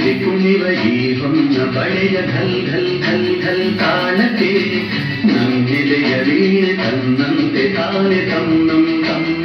ನಲ್ಲಿ ಕುಣಿವ ಈ ಹೊನ್ನ ಬಳೆಯ ಘಲ್ ಘಲ್ ಘಲ್ ಘಲ್ ತಾಳಕ್ಕೆ ನಮ್ಮೆದೆಯ ವೀಣೆ ತನ್ನಂತೆ ತಾನೆ ತನ್ನಂ ತಮ್ಮ